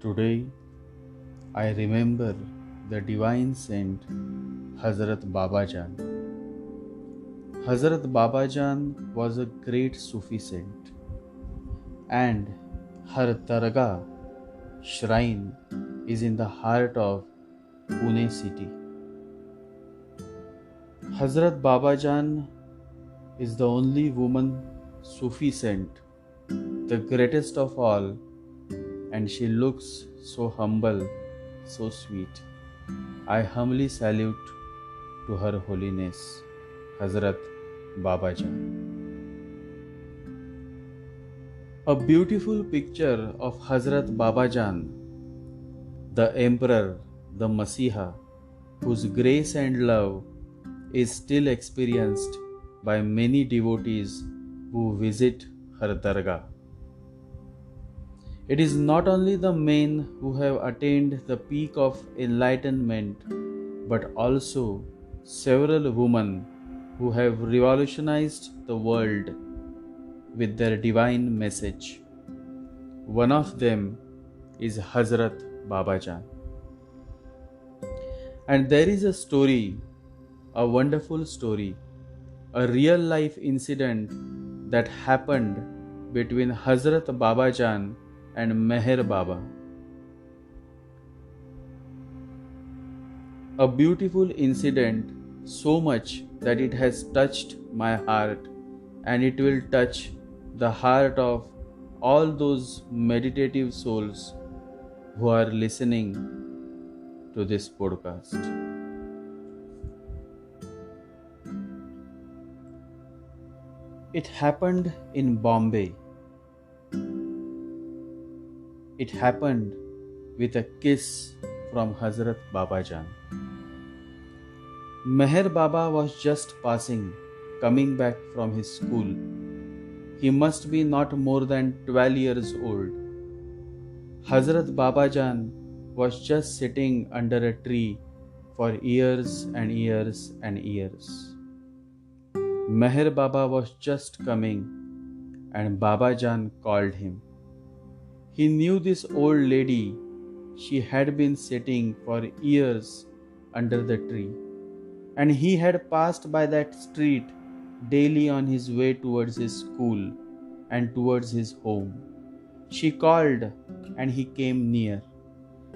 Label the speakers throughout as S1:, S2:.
S1: Today, I remember the divine saint Hazarat Babajan. Hazarat Babajan was a great Sufi saint, and her Dargah shrine is in the heart of Pune city. Hazrat Babajan is the only woman Sufi saint, the greatest of all, and she looks so humble, so sweet. I humbly salute to Her Holiness, Hazrat Babajan. A beautiful picture of Hazrat Babajan, the Emperor, the Masiha, whose grace and love is still experienced by many devotees who visit her Dargah. It is not only the men who have attained the peak of enlightenment, but also several women who have revolutionized the world with their divine message. One of them is Hazrat Babajan. And there is a story, a wonderful story, a real life incident that happened between Hazrat Babajan and Meher Baba. A beautiful incident, so much that it has touched my heart, and it will touch the heart of all those meditative souls who are listening to this podcast. It happened in Bombay. It happened with a kiss from Hazrat Babajan. Meher Baba was just passing, coming back from his school. He must be not more than 12 years old. Hazrat Babajan was just sitting under a tree for years and years and years. Meher Baba was just coming, and Babajan called him. He knew this old lady. She had been sitting for years under the tree, and he had passed by that street daily on his way towards his school and towards his home. She called, and he came near.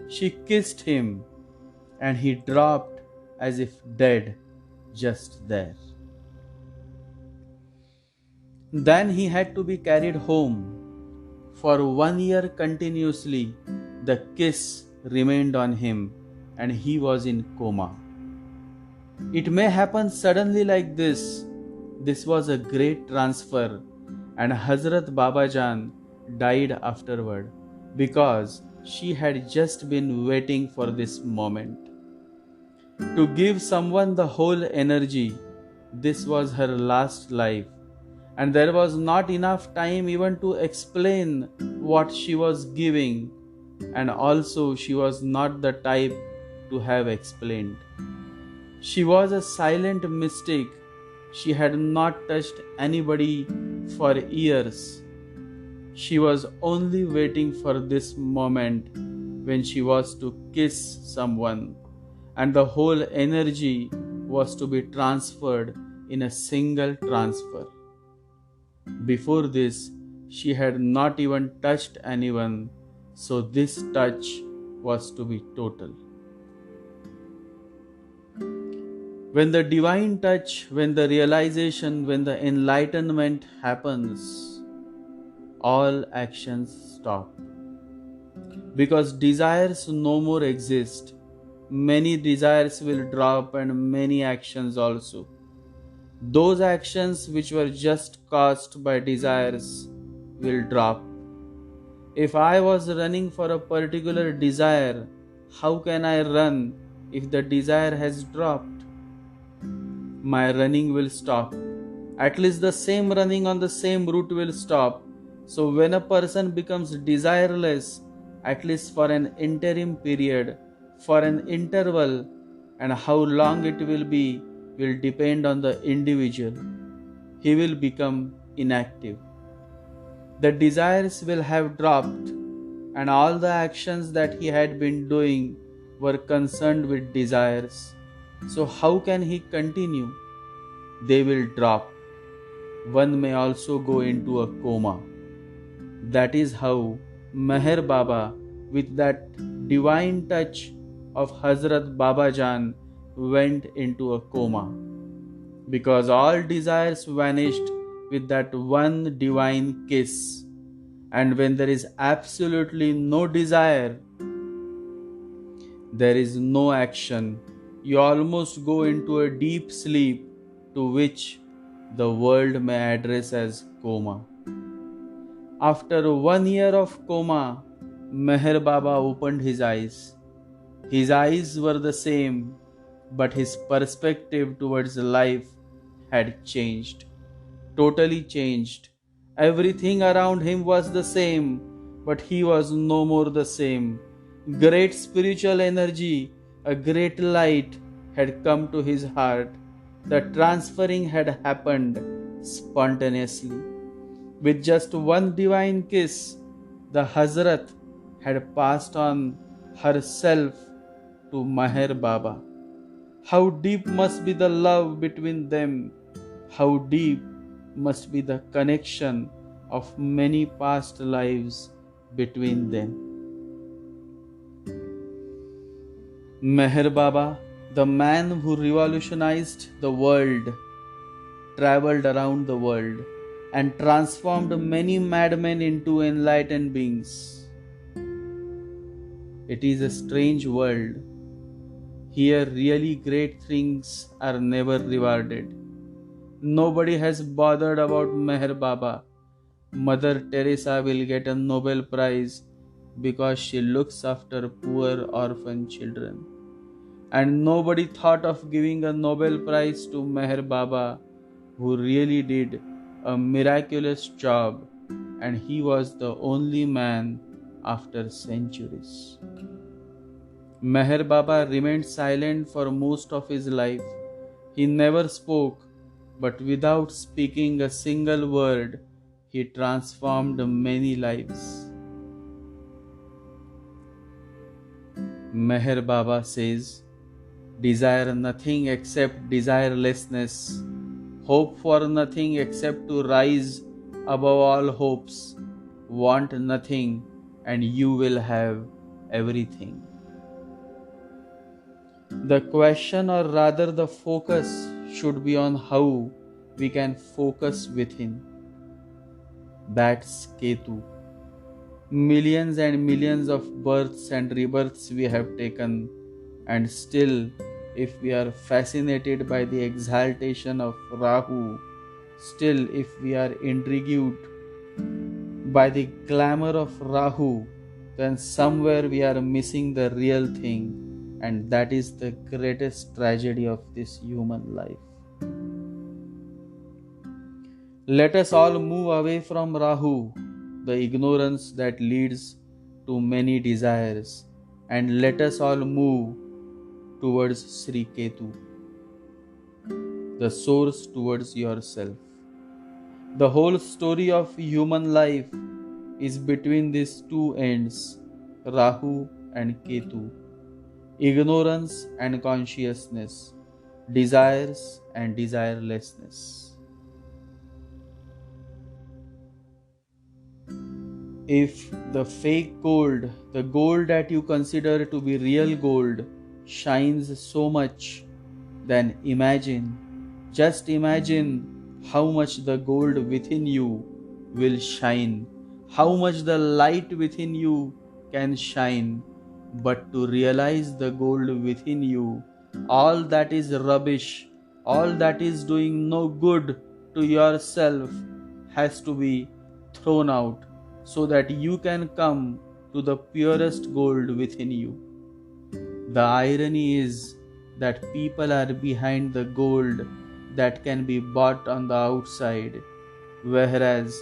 S1: She kissed him, and he dropped as if dead just there. Then he had to be carried home. For 1 year continuously, the kiss remained on him, and he was in coma. It may happen suddenly like this. This was a great transfer, and Hazrat Babajan died afterward because she had just been waiting for this moment. To give someone the whole energy, this was her last life. And there was not enough time even to explain what she was giving, and also she was not the type to have explained. She was a silent mystic. She had not touched anybody for years. She was only waiting for this moment when she was to kiss someone, and the whole energy was to be transferred in a single transfer. Before this, she had not even touched anyone, so this touch was to be total. When the divine touch, when the realization, when the enlightenment happens, all actions stop. Because desires no more exist. Many desires will drop, and many actions also. Those actions which were just caused by desires will drop. If I was running for a particular desire, how can I run if the desire has dropped? My running will stop. At least the same running on the same route will stop. So when a person becomes desireless, at least for an interim period, for an interval, and how long it will be will depend on the individual. He will become inactive. The desires will have dropped, and all the actions that he had been doing were concerned with desires. So, how can he continue? They will drop. One may also go into a coma. That is how Meher Baba, with that divine touch of Hazarat Babajan, went into a coma. Because all desires vanished with that one divine kiss. And when there is absolutely no desire, there is no action. You almost go into a deep sleep, to which the world may address as coma. After 1 year of coma, Meher Baba opened his eyes. His eyes were the same, but his perspective towards life had changed. Totally changed. Everything around him was the same, but he was no more the same. Great spiritual energy, a great light had come to his heart. The transferring had happened spontaneously. With just one divine kiss, the Hazrat had passed on herself to Meher Baba. How deep must be the love between them? How deep must be the connection of many past lives between them? Meher Baba, the man who revolutionized the world, traveled around the world and transformed many madmen into enlightened beings. It is a strange world. Here, really great things are never rewarded. Nobody has bothered about Meher Baba. Mother Teresa will get a Nobel Prize because she looks after poor orphan children. And nobody thought of giving a Nobel Prize to Meher Baba, who really did a miraculous job, and he was the only man after centuries. Meher Baba remained silent for most of his life. He never spoke, but without speaking a single word, he transformed many lives. Meher Baba says, "Desire nothing except desirelessness. Hope for nothing except to rise above all hopes. Want nothing, and you will have everything." The question, or rather the focus, should be on how we can focus within. That's Ketu. Millions and millions of births and rebirths we have taken, and still, if we are fascinated by the exaltation of Rahu, still if we are intrigued by the glamour of Rahu, then somewhere we are missing the real thing, and that is the greatest tragedy of this human life. Let us all move away from Rahu, the ignorance that leads to many desires, and let us all move towards Sri Ketu, the source towards yourself. The whole story of human life is between these two ends, Rahu and Ketu. Ignorance and consciousness, desires and desirelessness. If the fake gold, the gold that you consider to be real gold, shines so much, then just imagine how much the gold within you will shine, how much the light within you can shine. But to realize the gold within you, all that is rubbish, all that is doing no good to yourself has to be thrown out, so that you can come to the purest gold within you. The irony is that people are behind the gold that can be bought on the outside, whereas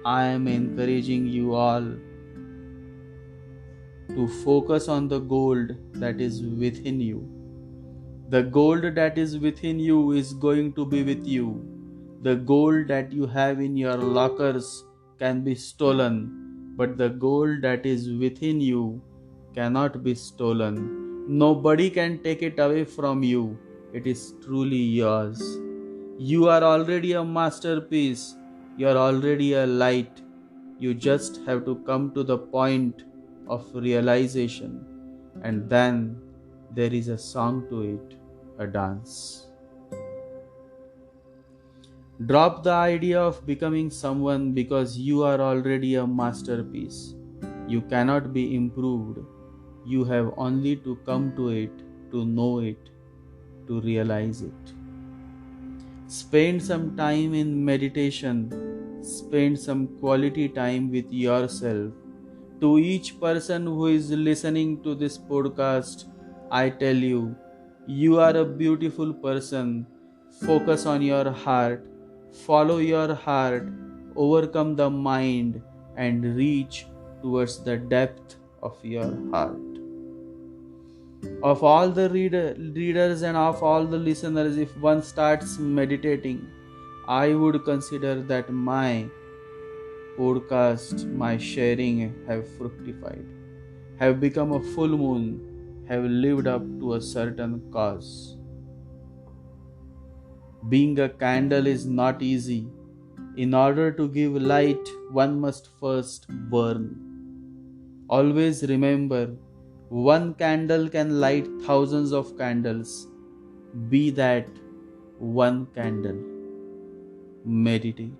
S1: I am encouraging you all to focus on the gold that is within you. The gold that is within you is going to be with you. The gold that you have in your lockers can be stolen, but the gold that is within you cannot be stolen. Nobody can take it away from you. It is truly yours. You are already a masterpiece. You are already a light. You just have to come to the point of realization, and then there is a song to it, a dance. Drop the idea of becoming someone because you are already a masterpiece. You cannot be improved. You have only to come to it, to know it, to realize it. Spend some time in meditation. Spend some quality time with yourself. To each person who is listening to this podcast, I tell you, you are a beautiful person. Focus on your heart. Follow your heart. Overcome the mind and reach towards the depth of your heart. Of all the readers and of all the listeners, if one starts meditating, I would consider that my podcast, my sharing have fructified, have become a full moon, have lived up to a certain cause. Being a candle is not easy. In order to give light, one must first burn. Always remember, one candle can light thousands of candles. Be that one candle. Meditate.